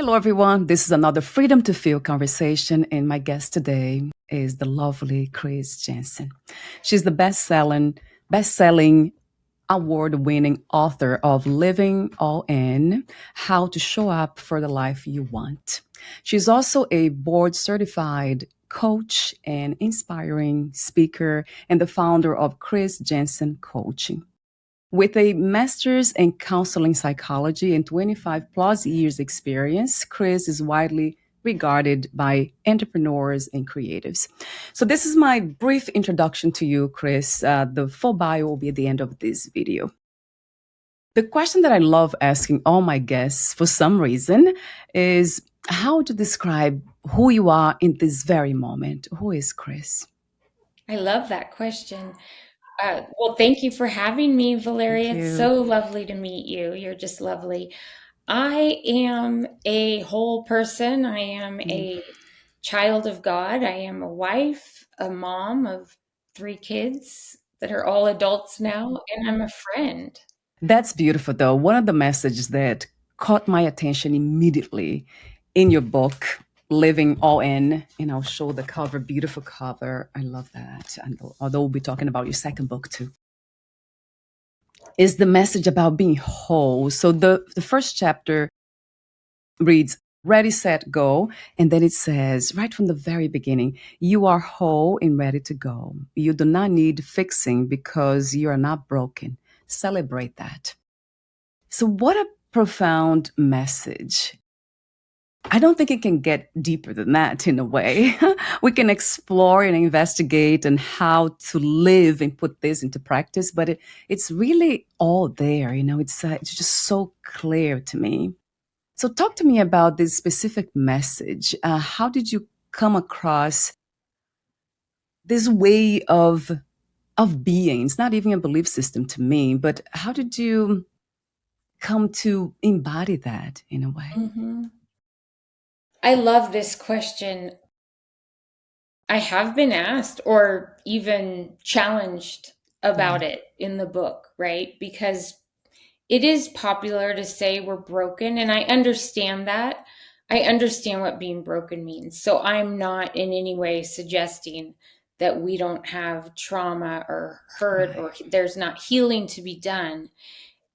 Hello, everyone. This is another Freedom to Feel conversation, and my guest today is the lovely Chris Janssen. She's the best-selling, award-winning author of Living All In: How to Show Up for the Life You Want. She's also a board-certified coach and inspiring speaker, and the founder of Chris Janssen Coaching. With a master's in counseling psychology and 25 plus years experience, Chris is widely regarded by entrepreneurs and creatives. So this is my brief introduction to you, Chris. The full bio will be at the end of this video. The question that I love asking all my guests for some reason is how to describe who you are in this very moment. Who is Chris? I love that question. Well, thank you for having me, Thank Valeria. It's you. so lovely to meet you. You're just lovely. I am a whole person. I am Mm. a child of God. I am a wife, a mom of 3 kids that are all adults now, and I'm a friend. That's beautiful, though. One of the messages that caught my attention immediately in your book, Living All In, and I'll show the cover, beautiful cover. I love that. And although we'll be talking about your second book too, is the message about being whole. So the first chapter reads, Ready, set, go. And then it says, right from the very beginning, you are whole and ready to go. You do not need fixing because you are not broken. Celebrate that. So, what a profound message. I don't think it can get deeper than that in a way. We can explore and investigate and how to live and put this into practice, but it's really all there. It's just so clear to me. So, talk to me about this specific message. How did you come across this way of being? It's not even a belief system to me, but how did you come to embody that in a way? Mhm. I love this question. I have been asked or even challenged Yeah. about it in the book, right? Because it is popular to say we're broken, and I understand that. I understand what being broken means. So I'm not in any way suggesting that we don't have trauma or hurt Right. or there's not healing to be done.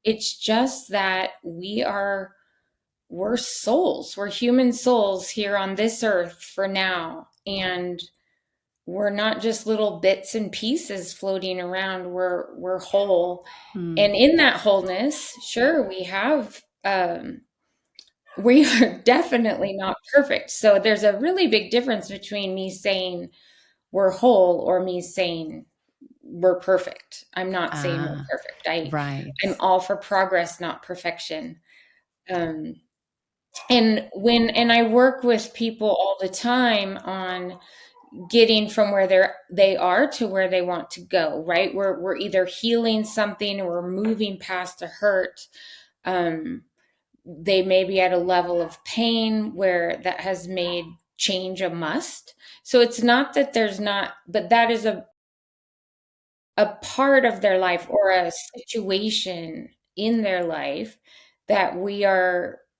It's just that we're souls. We're human souls here on this earth for now. And we're not just little bits and pieces floating around. We're whole. Mm. And in that wholeness, sure, we are definitely not perfect. So there's a really big difference between me saying we're whole or me saying we're perfect. I'm not saying we're Ah, perfect. right. I'm all for progress, not perfection. Um, and I work with people all the time on getting from where they are to where they want to go, right? We're either healing something or we're moving past a hurt. Um, they may be at a level of pain where that has made change a must. So it's not that there's not, but that is a part of their life or a situation in their life that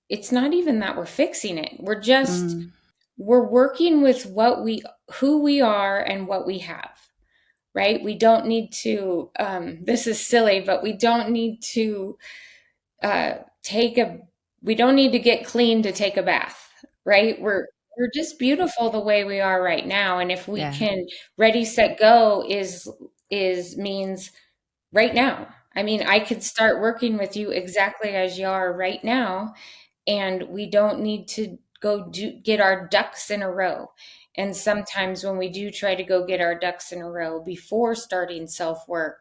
it's not even that we're fixing it. Mm. We're working with who we are and what we have, right? We don't need to, this is silly, but we don't need to uh, take a, we don't need to get clean to take a bath, right? We're just beautiful the way we are right now. And if we Yeah. can ready, set, go means right now. I mean, I could start working with you exactly as you are right now, and we don't need to get our ducks in a row. And sometimes when we do try to go get our ducks in a row before starting self work,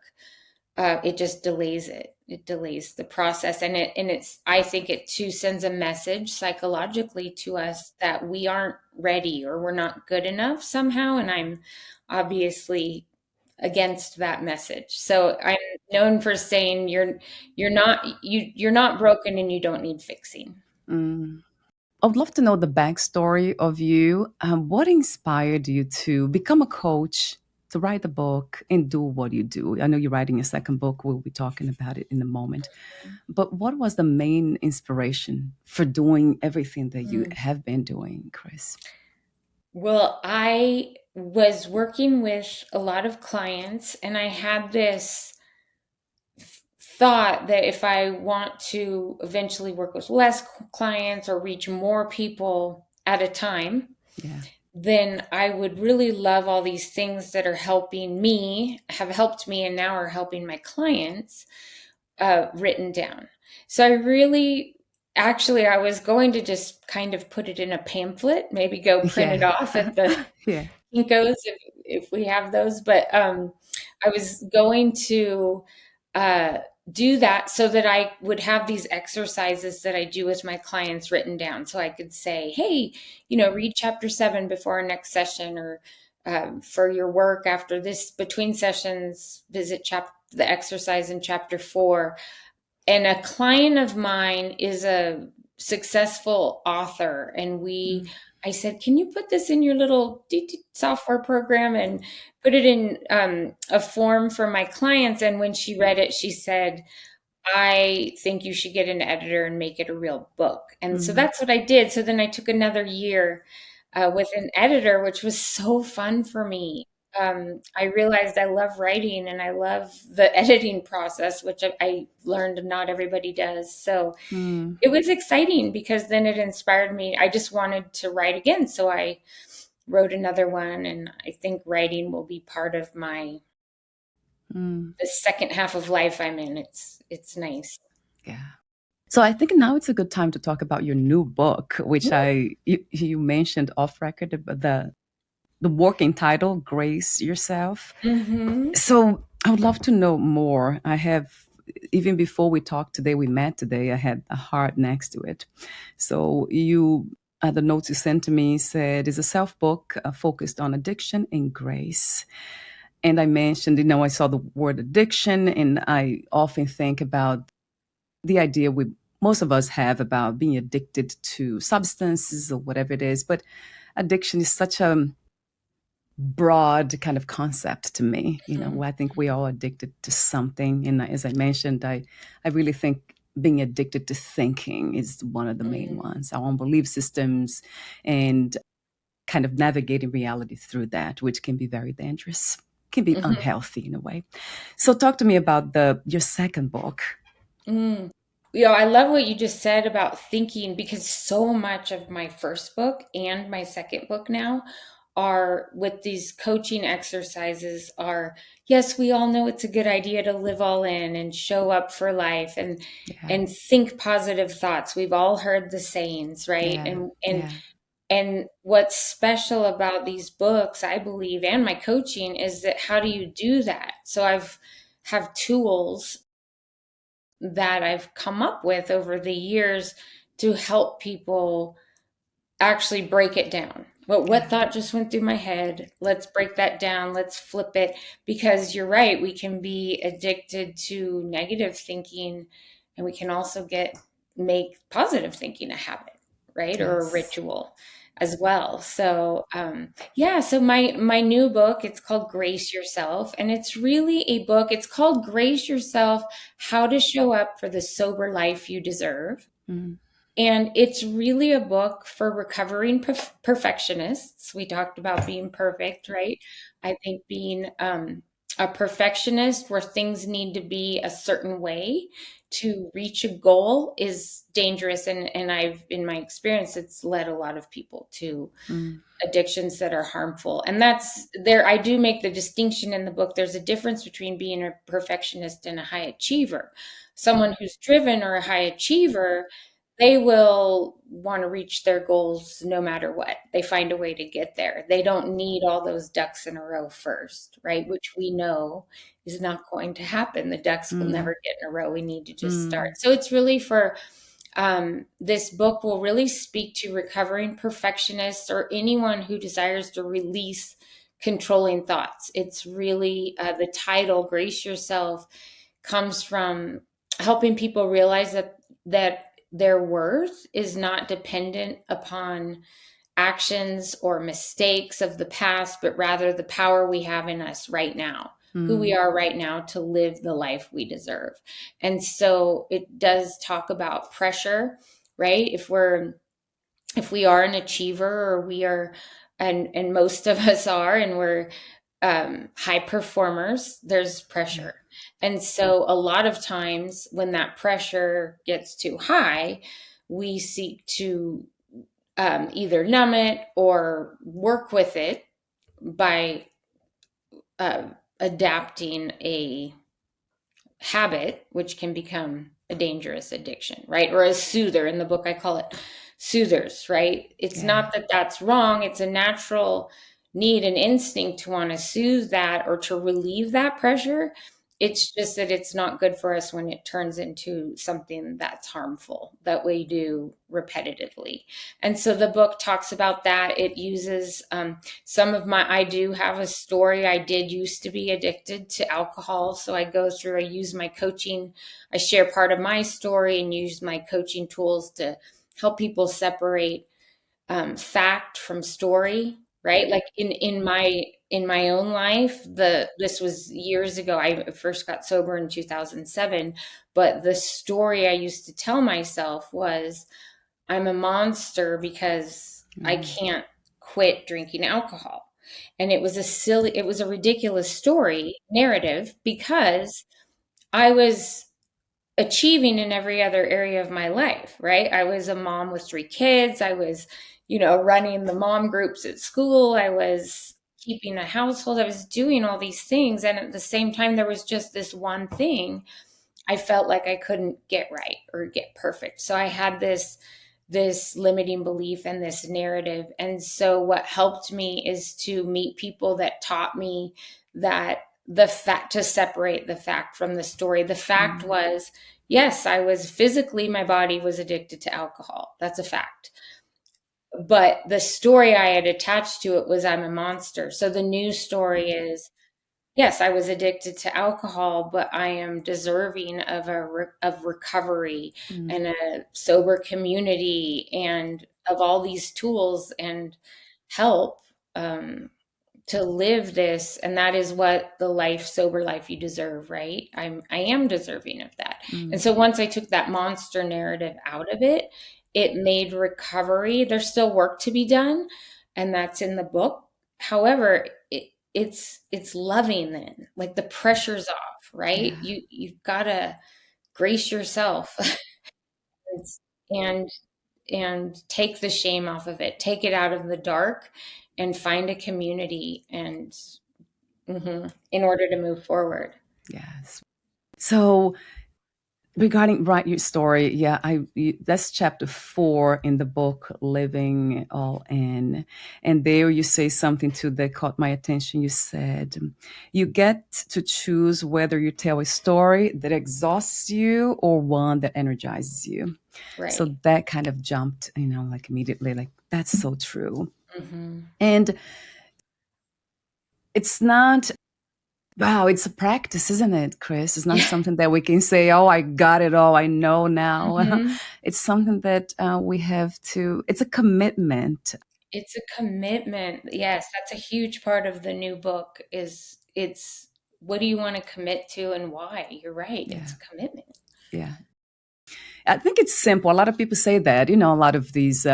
it just delays it. It delays the process, I think it too sends a message psychologically to us that we aren't ready or we're not good enough somehow. And I'm obviously against that message. So I'm known for saying you're not broken and you don't need fixing. Mm. I would love to know the backstory of you. What inspired you to become a coach to write the book and do what you do? I know you're writing a second book. We'll be talking about it in a moment. But what was the main inspiration for doing everything that you Mm. have been doing, Chris? Well, I was working with a lot of clients, and I had this thought that if I want to eventually work with less clients or reach more people at a time, Yeah. then I would really love all these things that are helping me, have helped me, and now are helping my clients written down. So I really, actually, I was going to just kind of put it in a pamphlet, maybe go print Yeah. it off at the Yeah. Kinkos if we have those. But I was going to uh, do that so that I would have these exercises that I do with my clients written down. So I could say, hey, read chapter 7 before our next session, or for your work after this between sessions, visit the exercise in chapter 4. And a client of mine is a successful author, and Mm. I said, can you put this in your little software program and put it in a form for my clients? And when she read it, she said, I think you should get an editor and make it a real book. And so Mm. that's what I did. So then I took another year with an editor, which was so fun for me. I realized I love writing and I love the editing process, which I learned not everybody does. So Mm. it was exciting because then it inspired me. I just wanted to write again. So I wrote another one, and I think writing will be part of Mm. the second half of life I'm in. It's nice. Yeah. So I think now it's a good time to talk about your new book, which you mentioned off record, but the working title, Grace Yourself. Mm-hmm. So I would love to know more. I have, even before we talked today, we met today, I had a heart next to it. So the notes you sent to me said it's a self book focused on addiction and grace. And I mentioned, I saw the word addiction, and I often think about the idea most of us have about being addicted to substances or whatever it is. But addiction is such a broad kind of concept to me. I think we all addicted to something. And as I mentioned, I really think being addicted to thinking is one of the main Mm-hmm. ones, our own belief systems and kind of navigating reality through that, which can be very dangerous, can be unhealthy in a way. So talk to me about your second book. Mm. I love what you just said about thinking, because so much of my first book and my second book now are with these coaching exercises are, yes, we all know it's a good idea to live all in and show up for life Yeah, and think positive thoughts. We've all heard the sayings, right? yeah, And yeah. what's special about these books, I believe, and my coaching is that how do you do that? So I've have tools that I've come up with over the years to help people actually break it down. What Yeah. thought just went through my head? Let's break that down. Let's flip it, because you're right, we can be addicted to negative thinking, and we can also make positive thinking a habit, right? Or a Yes. ritual as well. So yeah, so my new book, it's called Grace Yourself, and it's really a book. It's called Grace Yourself: How to Show Up for the Sober Life You Deserve. Mm. And it's really a book for recovering perfectionists. We talked about being perfect, right? I think being a perfectionist where things need to be a certain way to reach a goal is dangerous. And in my experience, it's led a lot of people to Mm. addictions that are harmful. And that's there. I do make the distinction in the book. There's a difference between being a perfectionist and a high achiever. Someone who's driven or a high achiever, they will want to reach their goals no matter what. They find a way to get there. They don't need all those ducks in a row first, right? Which we know is not going to happen. The ducks will Mm. never get in a row. We need to just start. Mm. So it's really for this book will really speak to recovering perfectionists or anyone who desires to release controlling thoughts. It's really the title, Grace Yourself, comes from helping people realize that their worth is not dependent upon actions or mistakes of the past, but rather the power we have in us right now, who we are right now to live the life we deserve. And so it does talk about pressure, right? If we are an achiever, or we are, and most of us are, and we're high performers, there's pressure. And so a lot of times when that pressure gets too high, we seek to either numb it or work with it by adapting a habit, which can become a dangerous addiction, right? Or a soother. In the book, I call it soothers, right? It's not that that's wrong. It's a natural need and instinct to want to soothe that or to relieve that pressure. It's just that it's not good for us when it turns into something that's harmful that we do repetitively. And so the book talks about that. It uses I do have a story. I did used to be addicted to alcohol. So I use my coaching. I share part of my story and use my coaching tools to help people separate fact from story, right? Like in my own life, this was years ago. I first got sober in 2007, but the story I used to tell myself was, I'm a monster because I can't quit drinking alcohol. And it was a ridiculous story narrative, because I was achieving in every other area of my life, right? I was a mom with 3 kids. I was, running the mom groups at school. I was keeping a household. I was doing all these things. And at the same time, there was just this one thing I felt like I couldn't get right or get perfect. So I had this limiting belief and this narrative. And so what helped me is to meet people that taught me that to separate the fact from the story. The fact was, yes, my body was addicted to alcohol. That's a fact. But the story I had attached to it was, I'm a monster. So the new story is, yes, I was addicted to alcohol, but I am deserving of of recovery and a sober community and of all these tools and help to live this. And that is what the sober life you deserve, right? I am deserving of that. And so once I took that monster narrative out of it, it made recovery. There's still work to be done, and that's in the book. However, it's loving then. Like, the pressure's off, right? You've got to grace yourself and take the shame off of it, take it out of the dark, and find a community and in order to move forward. Yes. So regarding Write Your Story, that's chapter 4 in the book, Living All In. And there you say something too that caught my attention. You said, you get to choose whether you tell a story that exhausts you or one that energizes you. Right. So that kind of jumped, like immediately, like, that's so true. And it's not, wow, it's a practice, isn't it, Chris? It's not something that we can say, oh, I got it all, I know now. It's something that we have to, it's a commitment. It's a commitment. Yes, that's a huge part of the new book is it's, what do you want to commit to and why? You're right. It's a commitment. Yeah. I think it's simple. A lot of people say that, a lot of these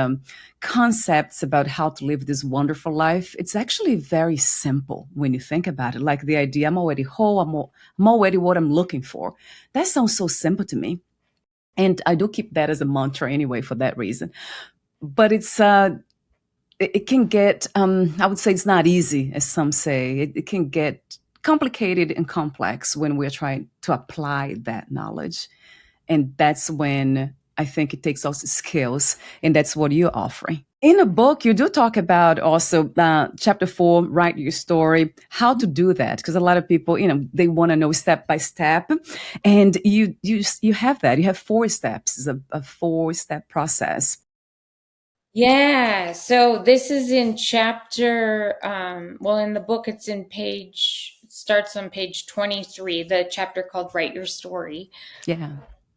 concepts about how to live this wonderful life. It's actually very simple when you think about it. Like the idea, I'm already whole, I'm already what I'm looking for. That sounds so simple to me. And I do keep that as a mantra anyway for that reason. But it can get, I would say it's not easy, as some say. It can get complicated and complex when we're trying to apply that knowledge. And that's when I think it takes also skills, and that's what you're offering. In a book, you do talk about also chapter 4, Write Your Story, how to do that. Because a lot of people, they want to know step by step. And you have that. You have 4 steps. It's a 4-step process. Yeah. So this is in chapter, in the book, it starts on page 23, the chapter called Write Your Story. Yeah.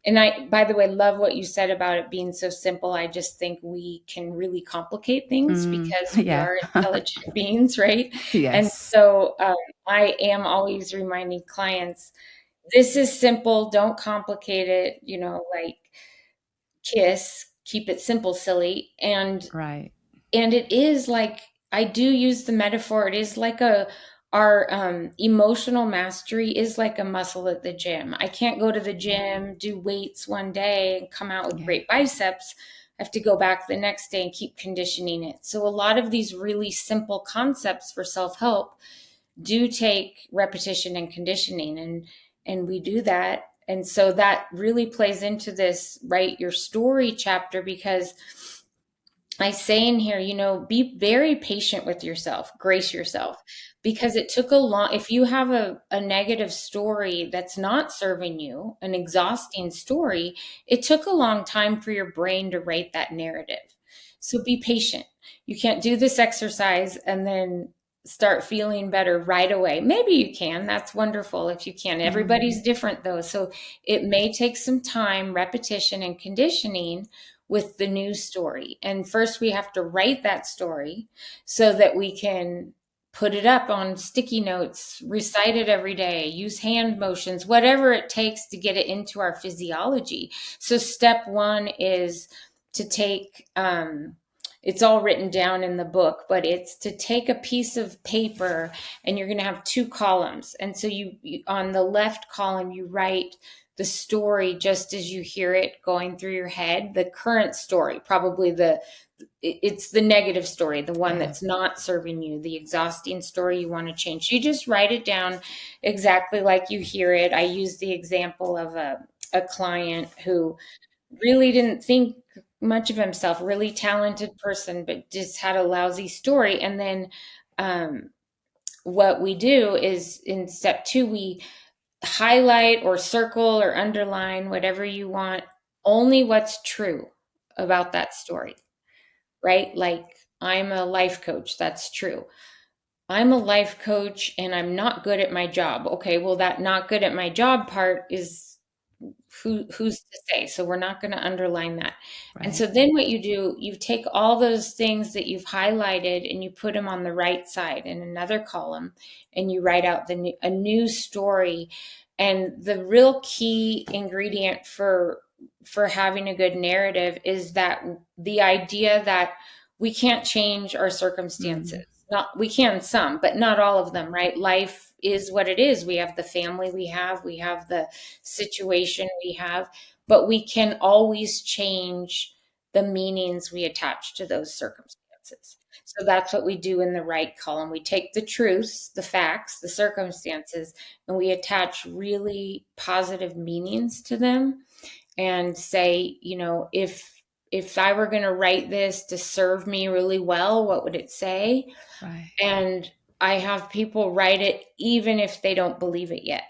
And I, by the way, love what you said about it being so simple. I just think we can really complicate things because we Yeah. are intelligent beings, right? And Yes. so I am always reminding clients, this is simple. Don't complicate it. Like kiss, keep it simple, silly. Right. And it is like, I do use the metaphor, it is like our emotional mastery is like a muscle at the gym. I can't go to the gym, do weights one day and come out with Yeah. great biceps. I have to go back the next day and keep conditioning it. So a lot of these really simple concepts for self-help do take repetition and conditioning, and we do that. And so that really plays into this write your story chapter, because I say in here, be very patient with yourself, grace yourself, because it took a long, if you have a negative story that's not serving you, an exhausting story, it took a long time for your brain to write that narrative. So be patient. You can't do this exercise and then start feeling better right away. Maybe you can. That's wonderful if you can. Everybody's different though. So it may take some time, repetition, and conditioning with the news story. And first we have to write that story so that we can put it up on sticky notes, recite it every day, use hand motions, whatever it takes to get it into our physiology. So step one is to take, it's all written down in the book, but it's to take a piece of paper, and you're going to have two columns. And so you on the left column, you write the story just as you hear it going through your head, the current story, probably it's the negative story, the one Yeah. that's not serving you, the exhausting story you want to change. You just write it down exactly like you hear it. I use the example of a client who really didn't think much of himself, really talented person, but just had a lousy story. And then what we do is in step two, we highlight or circle or underline, whatever you want, only what's true about that story, right? Like, I'm a life coach. That's true. I'm a life coach and I'm not good at my job. Okay, well, that not good at my job part is who's to say? So we're not going to underline that. And Right. so then what you do, you take all those things that you've highlighted and you put them on the right side in another column, and you write out a new story. And the real key ingredient for having a good narrative is that the idea that we can't change our circumstances. Not, we can some, but not all of them, right? Life is what it is. We have the family we have the situation we have, but we can always change the meanings we attach to those circumstances. So that's what we do in the right column. We take the truths, the facts, the circumstances, and we attach really positive meanings to them, and say, if I were going to write this to serve me really well, what would it say? Right. And I have people write it even if they don't believe it yet.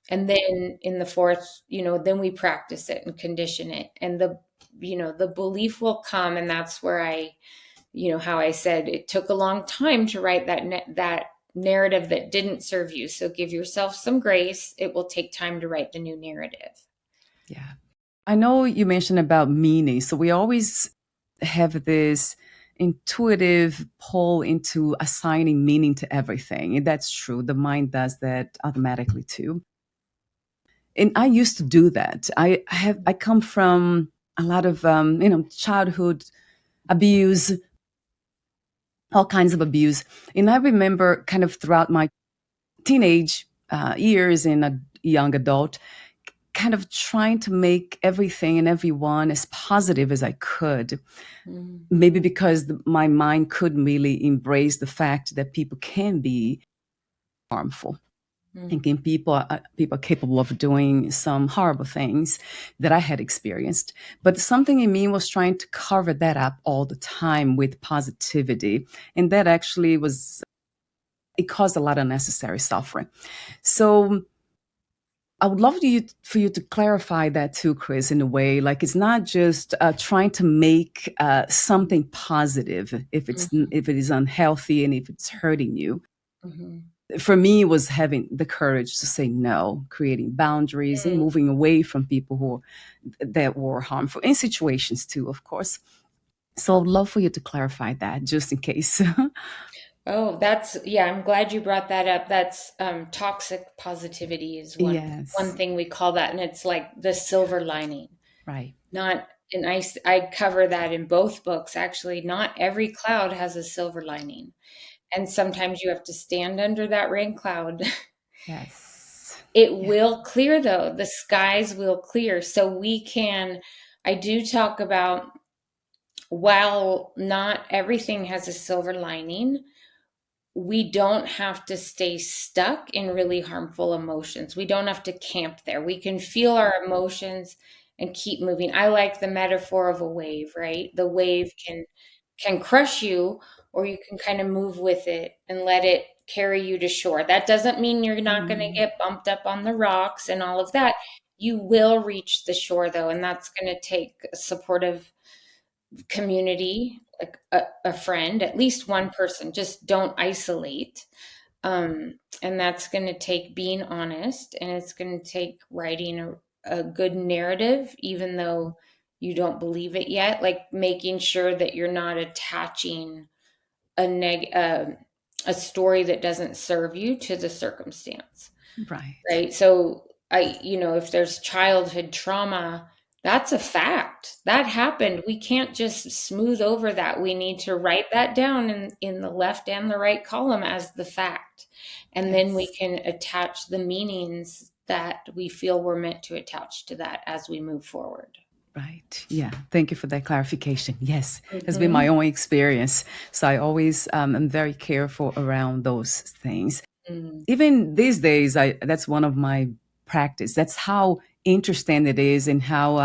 And then in the fourth, then we practice it and condition it. And the belief will come. And that's where how I said it took a long time to write that narrative that didn't serve you. So give yourself some grace. It will take time to write the new narrative. Yeah. I know you mentioned about meaning. So we always have this intuitive pull into assigning meaning to everything. And that's true. The mind does that automatically too. And I used to do that. I come from a lot of childhood abuse, all kinds of abuse. And I remember kind of throughout my teenage years and a young adult, kind of trying to make everything and everyone as positive as I could. Maybe because my mind couldn't really embrace the fact that people can be harmful. And can people are capable of doing some horrible things that I had experienced. But something in me was trying to cover that up all the time with positivity. And that actually it caused a lot of unnecessary suffering. So I would love for you to clarify that too, Chris, in a way. Like, it's not just trying to make something positive if it is unhealthy and if it's hurting you. Mhm. for me, it was having the courage to say no, creating boundaries and Mm. moving away from people who that were harmful in situations too, of course. So I'd love for you to clarify that just in case. Oh, yeah, I'm glad you brought that up. That's toxic positivity is one Yes, thing we call that, and it's like the silver lining. right. Not and I cover that in both books actually. Not every cloud has a silver lining. And sometimes you have to stand under that rain cloud. Yes. It Yeah. will clear though. The skies will clear. So I do talk about, while not everything has a silver lining, we don't have to stay stuck in really harmful emotions. We don't have to camp there. We can feel our emotions and keep moving. I like the metaphor of a wave, right? The wave can crush you, or you can kind of move with it and let it carry you to shore. That doesn't mean you're not going to Mm, get bumped up on the rocks and all of that. You will reach the shore though, and that's going to take a supportive community, like a friend, at least one person. Just don't isolate. And that's going to take being honest, and it's going to take writing a good narrative, even though you don't believe it yet, like making sure that you're not attaching a story that doesn't serve you to the circumstance. right. Right. So if there's childhood trauma, that's a fact. That happened. We can't just smooth over that. We need to write that down in the left and the right column as the fact. And then we Yes. can attach the meanings that we feel we're meant to attach to that as we move forward. Right. Yeah. Thank you for that clarification. Yes, has been my Hmm. own experience. So I always am very careful around those things. Mm. Even these days, that's one of my practice. That's how interesting it is, and how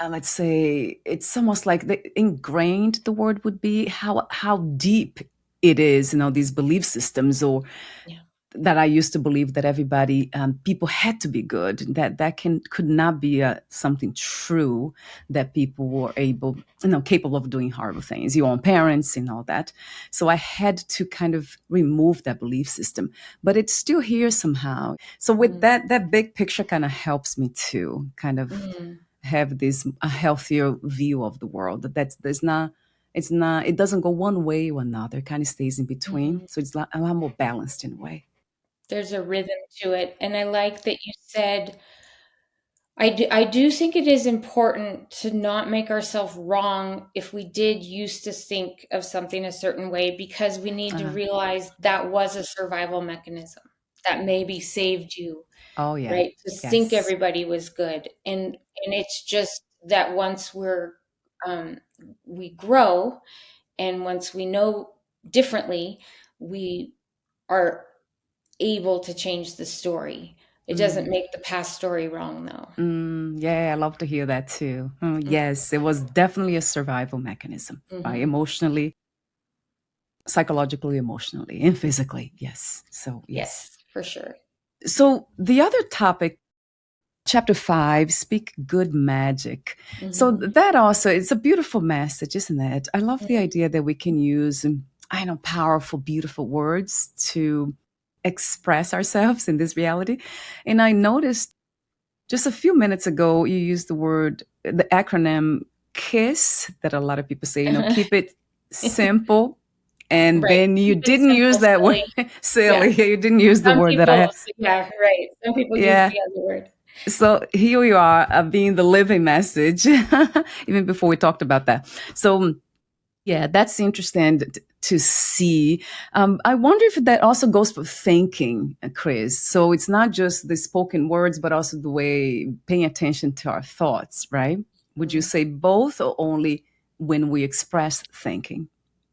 let's say it's almost like ingrained. The word would be how deep it is. These belief systems, or Yeah. that I used to believe that everybody, people had to be good. That could not be something true. That people were capable of doing horrible things. Your own parents and all that. So I had to kind of remove that belief system, but it's still here somehow. So with Mm. that big picture, kind of helps me to kind of Mm. have this a healthier view of the world. It doesn't go one way or another. It kind of stays in between. Mm. So it's a lot more balanced in a way. There's a rhythm to it. And I like that you said, I do think it is important to not make ourselves wrong if we did used to think of something a certain way, because we need to Uh, realize that was a survival mechanism that maybe saved you, oh yeah. right? To think Yes. everybody was good. And it's just that once we grow, and once we know differently, we are able to change the story. It doesn't Mm. make the past story wrong though. Yeah, I love to hear that too. Yes, it was definitely a survival mechanism, right? Mm-hmm. Emotionally, psychologically, emotionally, and physically. Yes. So, yes. Yes, for sure. So, the other topic, chapter 5, speak good magic. So, Mm-hmm. that also, it's a beautiful message, isn't it? I love the idea that we can use, I know, powerful, beautiful words to express ourselves in this reality. And I noticed just a few minutes ago, you used the acronym KISS, that a lot of people say, keep it simple. And Right. then you Keep it didn't use simple, that word, silly. Yeah. silly. You didn't use the Some word that I people, had. yeah, right. Some people use Yeah. the other word. So here we are, being the living message, even before we talked about that. So, yeah, that's interesting to see. I wonder if that also goes for thinking, Chris. So it's not just the spoken words, but also the way paying attention to our thoughts, right? Would you Mhm. say both, or only when we express thinking?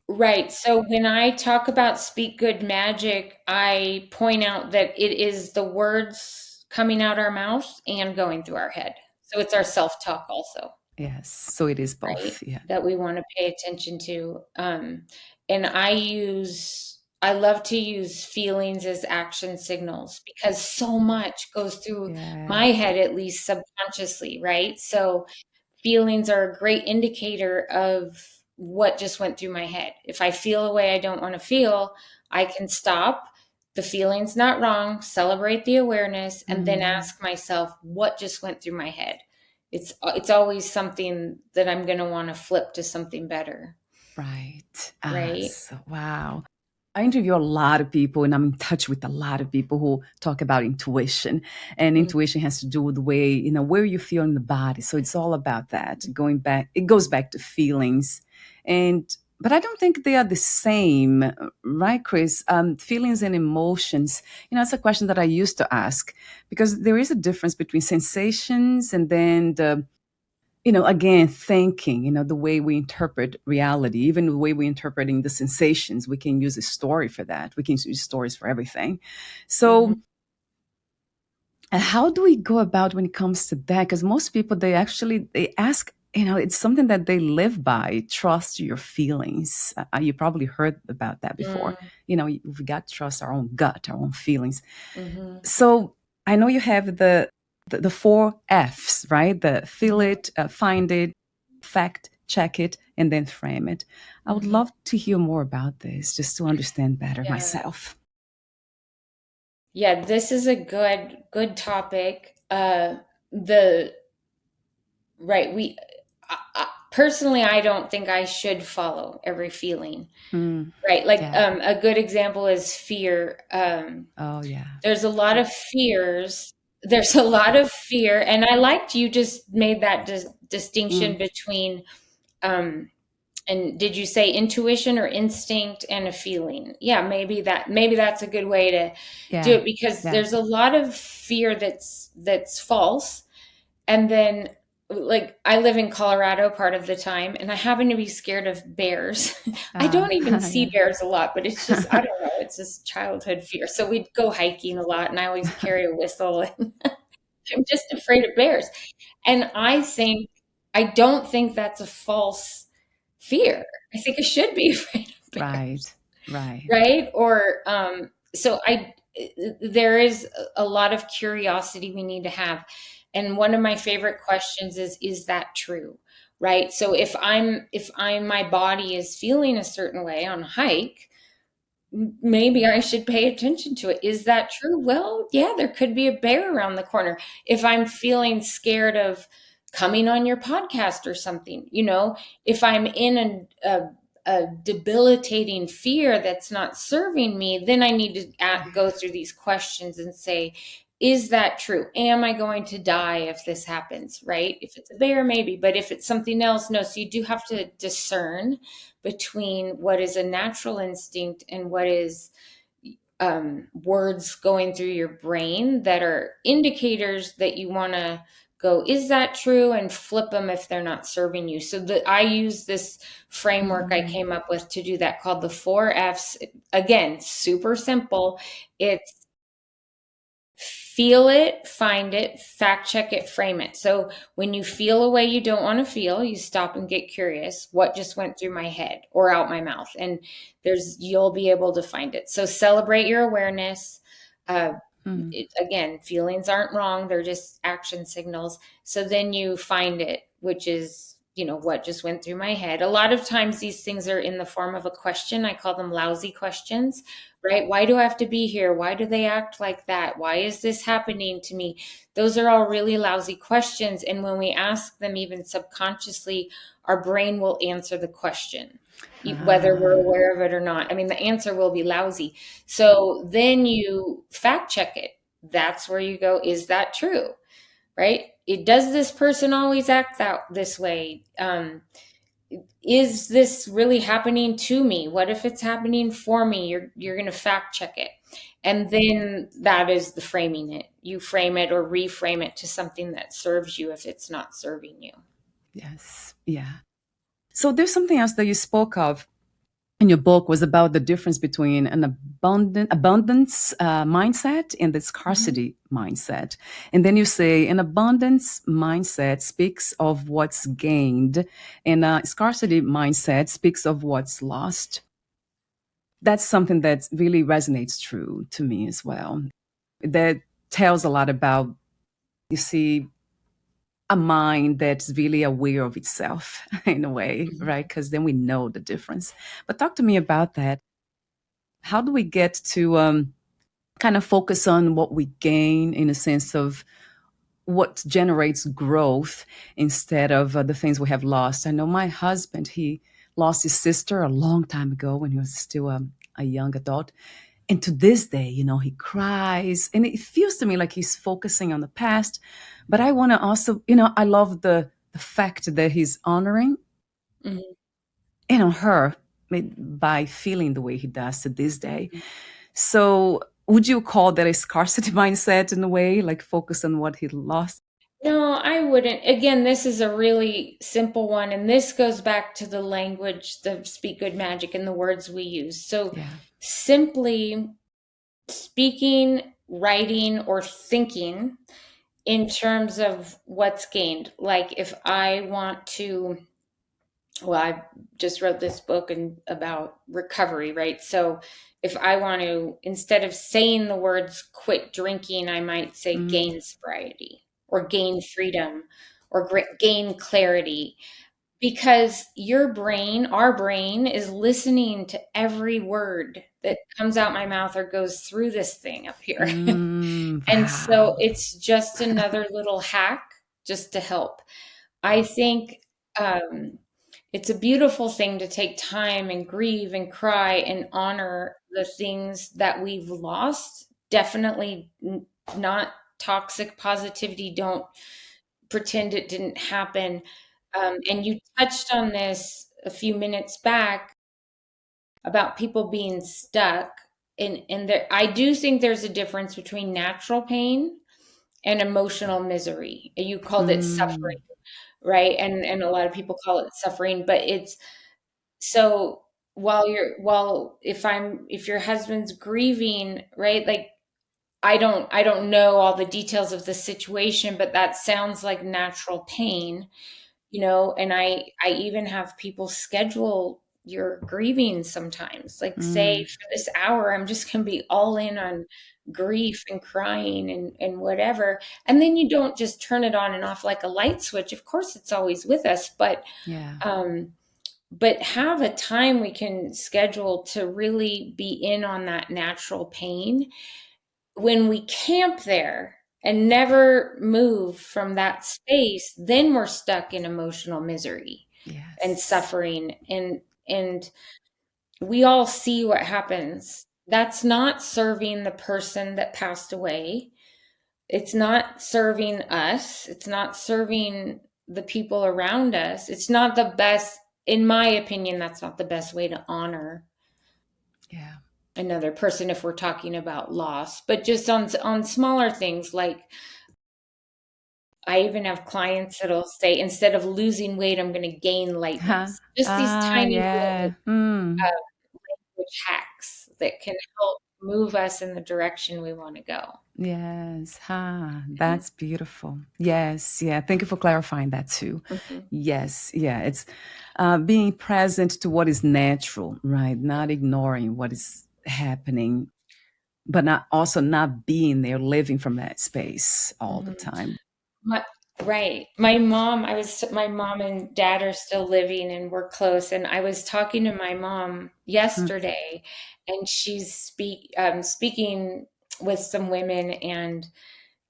Right. So when I talk about speak good magic, I point out that it is the words coming out our mouth and going through our head. So it's our self-talk also. Yes. So it is Right? both. Yeah. That we want to pay attention to. And I love to use feelings as action signals, because so much goes through Yeah. my head, at least subconsciously, right? So feelings are a great indicator of what just went through my head. If I feel a way I don't want to feel, I can stop. The feeling's not wrong, celebrate the awareness, and then ask myself, what just went through my head? It's always something that I'm going to want to flip to something better, Right. right? So, wow. I interview a lot of people and I'm in touch with a lot of people who talk about intuition. And Mm, intuition has to do with the way, where you feel in the body. So it's all about that. Going back, it goes back to feelings. But I don't think they are the same, right, Chris? Feelings and emotions. It's a question that I used to ask because there is a difference between sensations and then again, thinking, the way we interpret reality, even the way we're interpreting the sensations, we can use a story for that. We can use stories for everything. mhm. So, how do we go about when it comes to that? Because most people, they ask, it's something that they live by. Trust your feelings. You probably heard about that before. Mm, We've got to trust our own gut, our own feelings. mhm, So I know you have the four F's, right? The feel mhm, it, find it, fact check it, and then frame it. I would mhm. love to hear more about this, just to understand better Yeah. myself. Yeah, this is a good topic. The right, personally, I don't think I should follow every feeling. Mm, Right. Like yeah. a good example is fear. Oh, yeah. There's a lot of fears. There's a lot of fear, and I liked you just made that distinction Mm, between and did you say intuition or instinct and a feeling? Yeah, maybe that's a good way to do yeah. it, because Yeah. there's a lot of fear that's false. And then, like, I live in Colorado part of the time, and I happen to be scared of bears. I don't even see Yeah. bears a lot, but it's just, I don't know, it's just childhood fear. So we'd go hiking a lot, and I always carry a whistle, and I'm just afraid of bears. And I don't think that's a false fear. I think I should be afraid of bears, Right. Right. right? Or so I there is a lot of curiosity we need to have. And one of my favorite questions is that true? Right? So if I'm my body is feeling a certain way on a hike, maybe I should pay attention to it. Is that true? Well, yeah, there could be a bear around the corner. If I'm feeling scared of coming on your podcast or something, if I'm in a debilitating fear that's not serving me, then I need to go through these questions and say, is that true? Am I going to die if this happens? Right? If it's a bear, maybe, but if it's something else, no. So you do have to discern between what is a natural instinct and what is words going through your brain that are indicators that you want to go, is that true? And flip them if they're not serving you. So I use this framework I Mm, came up with to do that, called the 4 F's. Again, super simple. It's feel it, find it, fact check it, frame it. So when you feel a way you don't want to feel, you stop and get curious. What just went through my head or out my mouth? And you'll be able to find it. So celebrate your awareness. Uh, mm, Again, feelings aren't wrong. They're just action signals. So then you find it, which is, what just went through my head. A lot of times these things are in the form of a question. I call them lousy questions, right? Why do I have to be here? Why do they act like that? Why is this happening to me? Those are all really lousy questions. And when we ask them, even subconsciously, our brain will answer the question, whether we're ah, aware of it or not. I mean, the answer will be lousy. So then you fact check it. That's where you go, is that true? Right? Does this person always act this way? Is this really happening to me? What if it's happening for me? You're going to fact check it. And then that is the framing it. You frame it or reframe it to something that serves you if it's not serving you. yes. Yeah. So there's something else that you spoke of in your book was about the difference between an abundance mindset and the Mhm. scarcity mindset. And then you say an abundance mindset speaks of what's gained, and a scarcity mindset speaks of what's lost. That's something that really resonates true to me as well. That tells a lot about, you see, a mind that's really aware of itself in a way, Mhm. right? Because then we know the difference. But talk to me about that. How do we get to kind of focus on what we gain in a sense of what generates growth instead of the things we have lost? I know my husband, he lost his sister a long time ago when he was still a young adult. And to this day, he cries and it feels to me like he's focusing on the past. But I want to also, I love the fact that he's honoring, Mhm. her by feeling the way he does to this day. So would you call that a scarcity mindset in a way, like focus on what he lost? No, I wouldn't. Again, this is a really simple one, and this goes back to the language, the speak good magic, and the words we use. So Yeah. simply speaking, writing, or thinking in terms of what's gained. Like if I want to, well, I just wrote this book about recovery, right? So if I want to, instead of saying the words quit drinking, I might say Mm, gain sobriety or gain freedom or gain clarity, because your brain, our brain, is listening to every word that comes out my mouth or goes through this thing up here. And so wow. it's just another little hack just to help. I think um, it's a beautiful thing to take time and grieve and cry and honor the things that we've lost. Definitely not toxic positivity. Don't pretend it didn't happen. And you touched on this a few minutes back about people being stuck. And there, I do think there's a difference between natural pain and emotional misery. You called it suffering, Mm, right? And a lot of people call it suffering, but it's so while if your husband's grieving, right? Like I don't know all the details of the situation, but that sounds like natural pain, and I even have people schedule your grieving sometimes. Like say mm, for this hour, I'm just gonna be all in on grief and crying and whatever. And then you don't just turn it on and off like a light switch. Of course it's always with us, yeah. um but have a time we can schedule to really be in on that natural pain. When we camp there and never move from that space, then we're stuck in emotional misery and Yes. suffering, and we all see what happens. That's not serving the person that passed away. It's not serving us. It's not serving the people around us. It's not the best, in my opinion, that's not the best way to honor Yeah. another person if we're talking about loss. But just on smaller things, like I even have clients that'll say, instead of losing weight, I'm going to gain Huh? lightness. Just these Ah, tiny little yeah. Mm. language hacks that can help move us in the direction we want to go. Yes. That's beautiful. Yes. Yeah. Thank you for clarifying that too. Mhm. Yes. Yeah. It's being present to what is natural, right? Not ignoring what is happening, but not also not being there, living from that space all the Mhm. time. My, right. My mom and dad are still living and we're close. And I was talking to my mom Mm. yesterday, and she's speaking with some women, and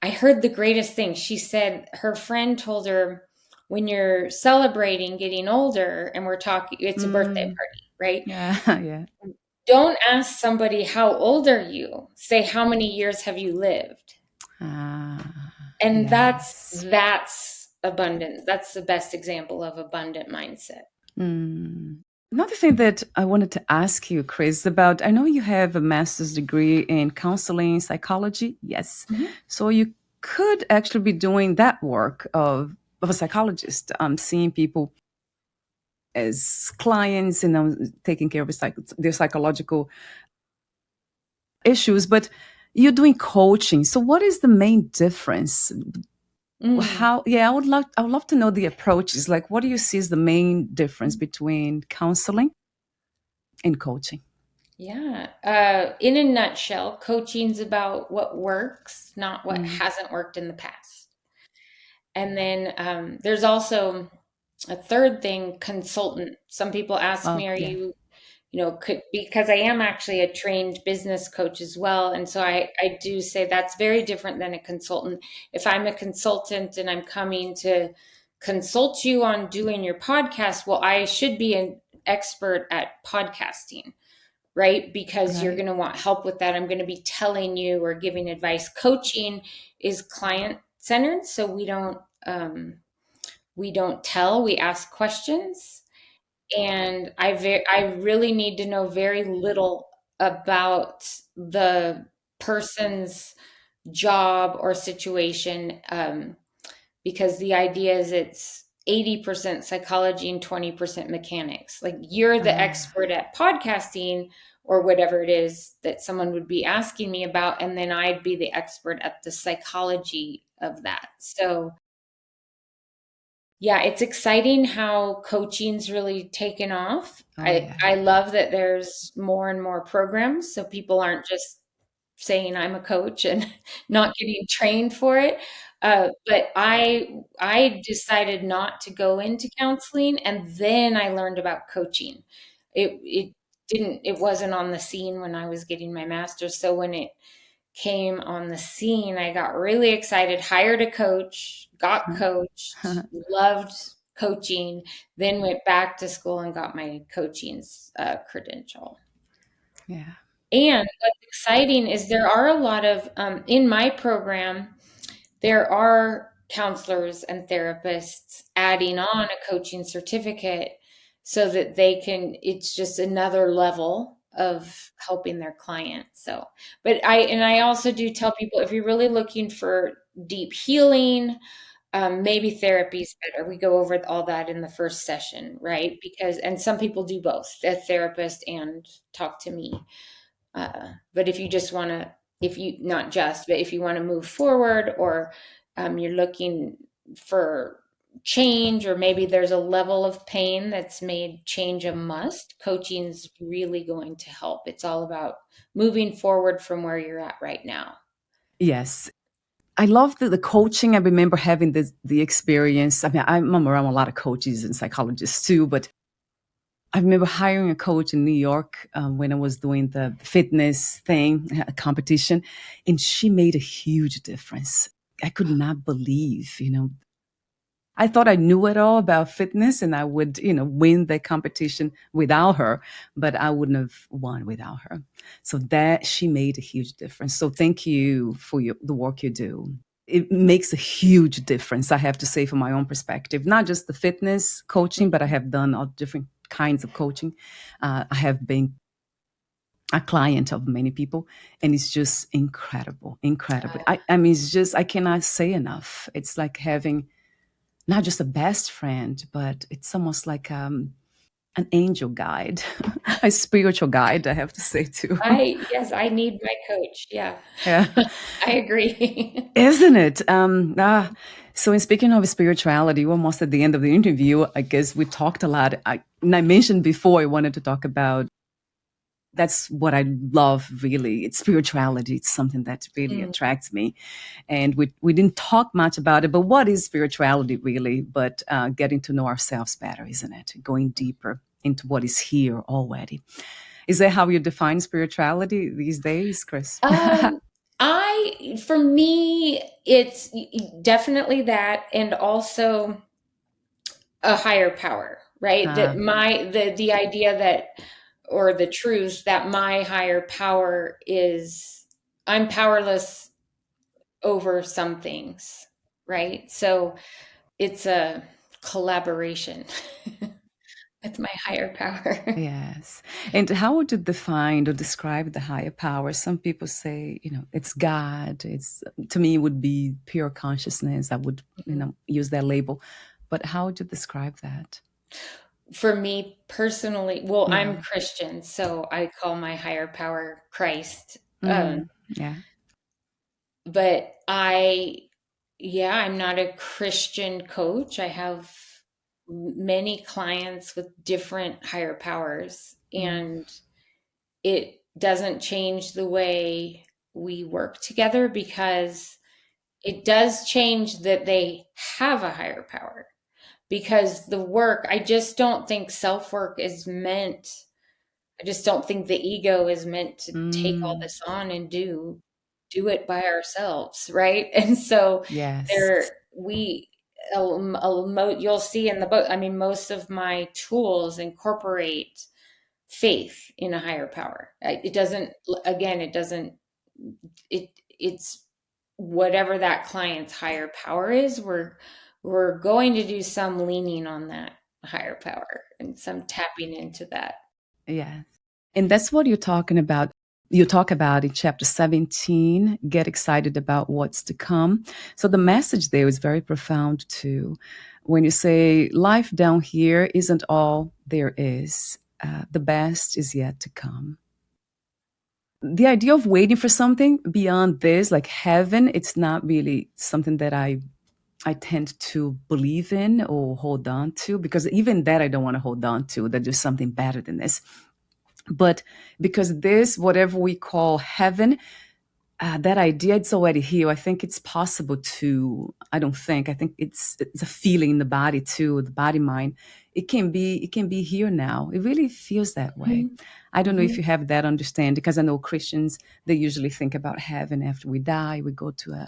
I heard the greatest thing. She said her friend told her, when you're celebrating getting older and we're talking, it's a birthday Mm. party, right? Yeah. Yeah. Don't ask somebody, how old are you? Say, how many years have you lived? Ah, And that's yes. that's abundant. That's the best example of abundant mindset. Mm. Another thing that I wanted to ask you, Chris, about I know you have a master's degree in counseling psychology. Yes. Mhm. So you could actually be doing that work of a psychologist, seeing people as clients, taking care of their psychological issues, but you're doing coaching. So what is the main difference? Mm, How, yeah, I would love to know the approaches. Like, what do you see as the main difference between counseling and coaching? yeah. In a nutshell, coaching's about what works, not what Mm, hasn't worked in the past. And then there's also a third thing, consultant. Some people ask me, are Yeah. because I am actually a trained business coach as well. And so I do say that's very different than a consultant. If I'm a consultant and I'm coming to consult you on doing your podcast, well, I should be an expert at podcasting, right? Because you're Right. going to want help with that. I'm going to be telling you or giving advice. Coaching is client centered. So we don't tell, we ask questions. And I really need to know very little about the person's job or situation, because the idea is it's 80% psychology and 20% mechanics. Like you're the Ah, expert at podcasting or whatever it is that someone would be asking me about, and then I'd be the expert at the psychology of that. So yeah, it's exciting how coaching's really taken off. oh I yeah. I love that there's more and more programs, so people aren't just saying I'm a coach and not getting trained for it. But I decided not to go into counseling, and then I learned about coaching. It wasn't on the scene when I was getting my master's, so when it came on the scene, I got really excited, hired a coach, got coached, loved coaching, then went back to school and got my coaching's credential. Yeah. And what's exciting is there are a lot of, in my program, there are counselors and therapists adding on a coaching certificate so that it's just another level of helping their clients. So, I also do tell people if you're really looking for deep healing, maybe therapy is better. We go over all that in the first session, right? And some people do both, a therapist and talk to me. But if you just want to, if you not just, but if you want to move forward, or you're looking for change, or maybe there's a level of pain that's made change a must, coaching's really going to help. It's all about moving forward from where you're at right now. Yes. I love the coaching. I remember having the experience. I mean, I'm around a lot of coaches and psychologists too, but I remember hiring a coach in New York when I was doing the fitness thing, a competition, and she made a huge difference. I could not believe, I thought I knew it all about fitness and I would, win the competition without her, but I wouldn't have won without her. So that she made a huge difference. So thank you for the work you do. It makes a huge difference, I have to say, from my own perspective, not just the fitness coaching, but I have done all different kinds of coaching. I have been a client of many people, and it's just incredible, incredible. I mean, it's just, I cannot say enough. It's like having not just a best friend, but it's almost like an angel guide, a spiritual guide, I have to say too. Yes, I need my coach. Yeah, Yeah. I agree. Isn't it? So in speaking of spirituality, we're almost at the end of the interview. I guess we talked a lot. And I mentioned before I wanted to talk about that's what I love really. It's spirituality. It's something that really Mm. attracts me. And we didn't talk much about it, but what is spirituality really? But getting to know ourselves better, isn't it? Going deeper into what is here already. Is that how you define spirituality these days, Chris? For me, it's definitely that, and also a higher power, right? uh, The idea that, or the truth that my higher power is, I'm powerless over some things, right? So it's a collaboration with my higher power. yes. And how would you define or describe the higher power? Some people say, it's God. It's to me it would be pure consciousness. I would, use that label. But how would you describe that? For me personally, well, I'm Yeah. Christian, so I call my higher power Christ. Yeah. But yeah, I'm not a Christian coach. I have many clients with different higher powers, Mm. and it doesn't change the way we work together, because it does change that they have a higher power, because the work, I just don't think self-work is meant, I just don't think the ego is meant to take all Mm, this on and do it by ourselves, right? And so yes. there we you'll see in the book, I mean, most of my tools incorporate faith in a higher power. It doesn't, again, it doesn't, it's whatever that client's higher power is, we're going to do some leaning on that higher power and some tapping into that. Yeah. And that's what you're talking about. You talk about in chapter 17, get excited about what's to come. So the message there is very profound too. When you say life down here isn't all there is, the best is yet to come. The idea of waiting for something beyond this, like heaven, it's not really something that I tend to believe in or hold on to, because even that I don't want to hold on to, that there's something better than this. But because this, whatever we call heaven, that idea, it's already here. I think it's possible to, I think it's a feeling in the body too, the body mind. It can be here now. It really feels that way. Mhm. I don't know if Mhm. you have that understanding, because I know Christians, they usually think about heaven after we die, we go to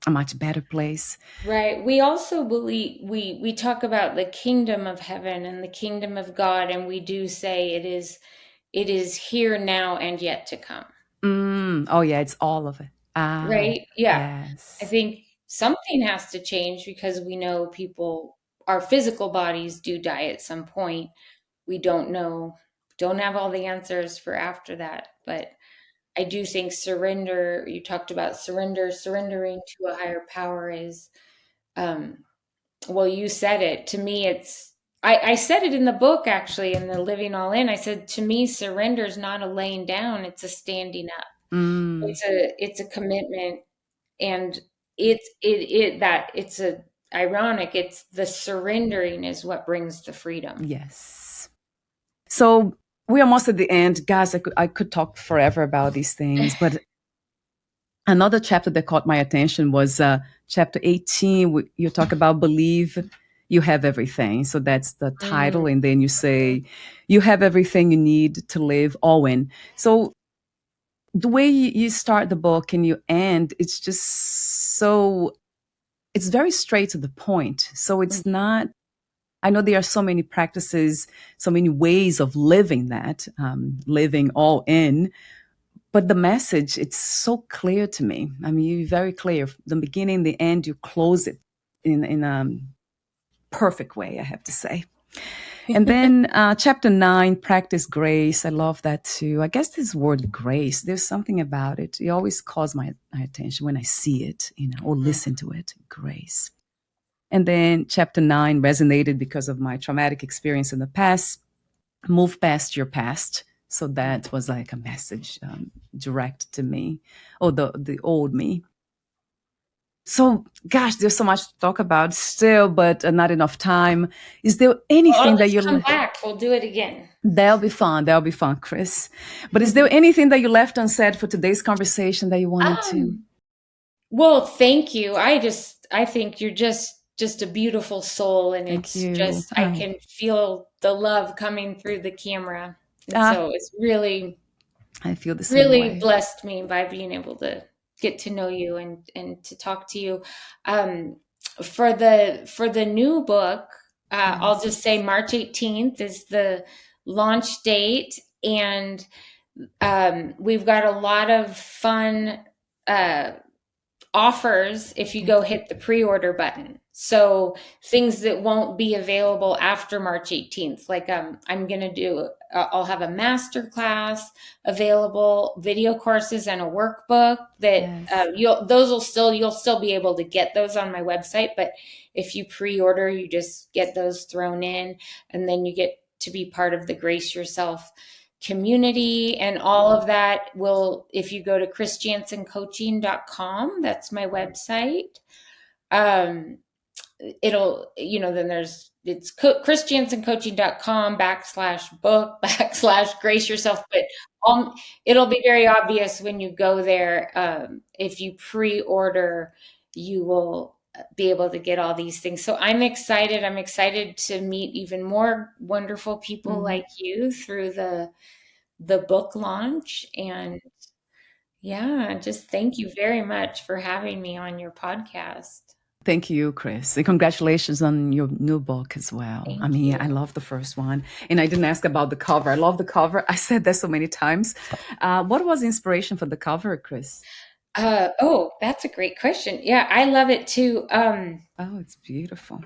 a much better place. Right. We also believe, we talk about the kingdom of heaven and the kingdom of God, and we do say it is here now and yet to come. Oh yeah, it's all of it. Ah, Right? Yeah. I yes. think something has to change, because we know people, our physical bodies do die at some point. We don't know, don't have all the answers for after that. But I do think surrender, you talked about surrender, surrendering to a higher power is, um, well, you said it. To me, I said it in the book, actually, in the Living All In. I said, to me, surrender is not a laying down, it's a standing up. Mm, It's a commitment, and it's a ironic, it's the surrendering is what brings the freedom. yes. So we're almost at the end, guys. I could talk forever about these things, but another chapter that caught my attention was chapter 18. You talk about believe you have everything. So that's the Mm, title, and then you say you have everything you need to live all in. So the way you start the book and you end, it's just so it's very straight to the point. So mm, it's not. I know there are so many practices, so many ways of living that, living all in. But the message, it's so clear to me. I mean, you're very clear. The beginning, the end, you close it in a perfect way, I have to say. And then chapter 9, practice grace. I love that too. I guess this word grace, there's something about it. It always calls my attention when I see it, or listen to it. Grace. And then chapter 9 resonated because of my traumatic experience in the past. Move past your past. So that was like a message direct to me, or the old me. So, gosh, there's so much to talk about still, but not enough time. Is there well, I'll anything that just come back, we'll do it again. that'll be fun? That'll be fun, Chris. But is there anything that you left unsaid for today's conversation that you wanted to? um well, thank you. I think you're just a beautiful soul, and Thank it's you. just, I can feel the love coming through the camera, and Ah, so it's really, I feel the same really way. blessed me by being able to get to know you and to talk to you. Um, for the new book, I'll Yes. just say March 18th is the launch date, and we've got a lot of fun uh, offers if you Yes. go hit the pre-order button. So things that won't be available after March 18th, like I'm going to do, I'll have a master class available, video courses, and a workbook that Yes. you'll still be able to get those on my website. But if you pre-order, you just get those thrown in, and then you get to be part of the Grace Yourself community, and all of that will, if you go to chrisjansencoaching.com, that's my website. um It'll, then it's chrisjansencoaching.com /book /grace yourself, but it'll be very obvious when you go there. If you pre-order, you will be able to get all these things. So I'm excited. I'm excited to meet even more wonderful people like you through the book launch. And yeah, just thank you very much for having me on your podcast. Thank you, Chris. And congratulations on your new book as well. I Thank mean, you. I love the first one. And I didn't ask about the cover. I love the cover. I said that so many times. What was the inspiration for the cover, Chris? Oh, that's a great question. Yeah, I love it too. Oh, it's beautiful.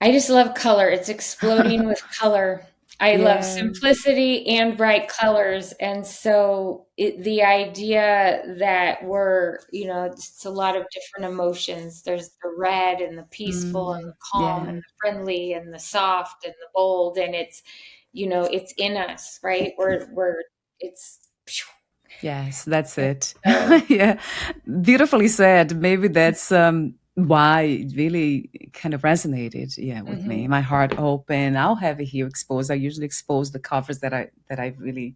I just love color. It's exploding with color. I love Yeah. simplicity and bright colors. And so the idea that it's a lot of different emotions. There's the red and the peaceful and the calm and Yeah. the friendly and the soft and the bold. And it's in us, right? It's, Yes, that's and it. so, Yeah. Beautifully said. Maybe that's why it really kind of resonated, yeah, with me. mhm. My heart open. I'll have it here exposed. I usually expose the covers that I really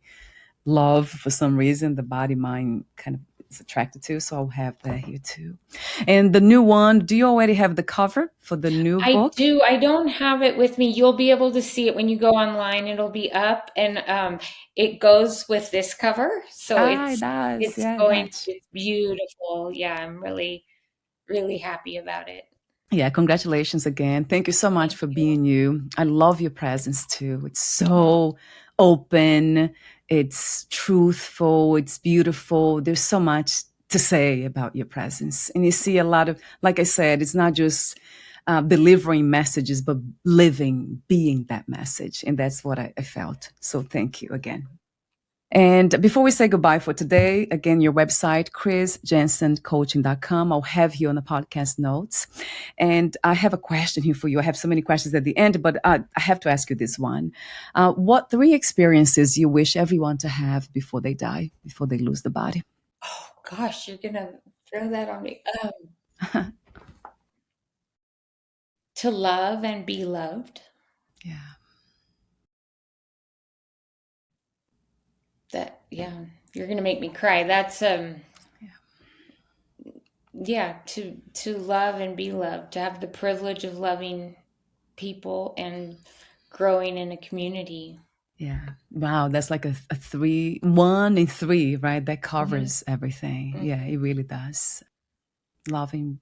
love for some reason. The body mind kind of is attracted to, so I'll have that here too. And the new one, do you already have the cover for the new I book? do. I don't have it with me. You'll be able to see it when you go online. It'll be up, and it goes with this cover. So Ah, it does. Yeah, it match. it's beautiful. Yeah, I'm really, really happy about it. Yeah, congratulations again. Thank you so much Thank for you. being you. I love your presence too. It's so open, it's truthful, it's beautiful. There's so much to say about your presence. And you see a lot of, like I said, it's not just delivering messages, but living, being that message. And that's what I felt. So thank you again. And before we say goodbye for today, again, your website, chrisjansencoaching.com. I'll have you on the podcast notes. And I have a question here for you. I have so many questions at the end, but I have to ask you this one. What 3 experiences you wish everyone to have before they die, before they lose the body? Oh gosh, you're gonna throw that on me. To love and be loved. Yeah. That yeah, you're gonna make me cry. That's yeah, to love and be loved, to have the privilege of loving people and growing in a community. Yeah. Wow. That's like a 3, 1 in 3, right? That Mhm, covers everything. Yeah, mhm. it really does. Loving,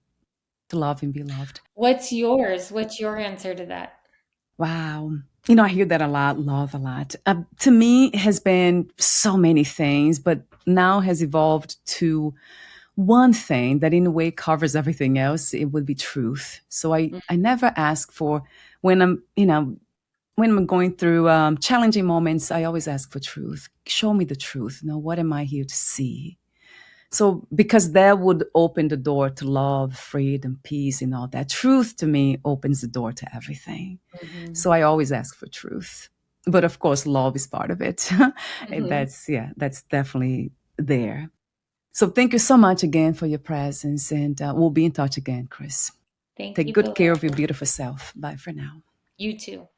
to love and be loved. What's yours? What's your answer to that? Wow. I hear that a lot, love a lot. To me, it has been so many things, but now has evolved to one thing that in a way covers everything else. It would be truth. So I never ask for when I'm going through challenging moments, I always ask for truth. Show me the truth. What am I here to see? So, because that would open the door to love, freedom, peace, and all that. Truth to me opens the door to everything. Mhm, So I always ask for truth. But of course, love is part of it. And mhm. that's definitely there. So thank you so much again for your presence. And we'll be in touch again, Chris. Thank Take you, good care of your Belinda. beautiful self. Bye for now. You too.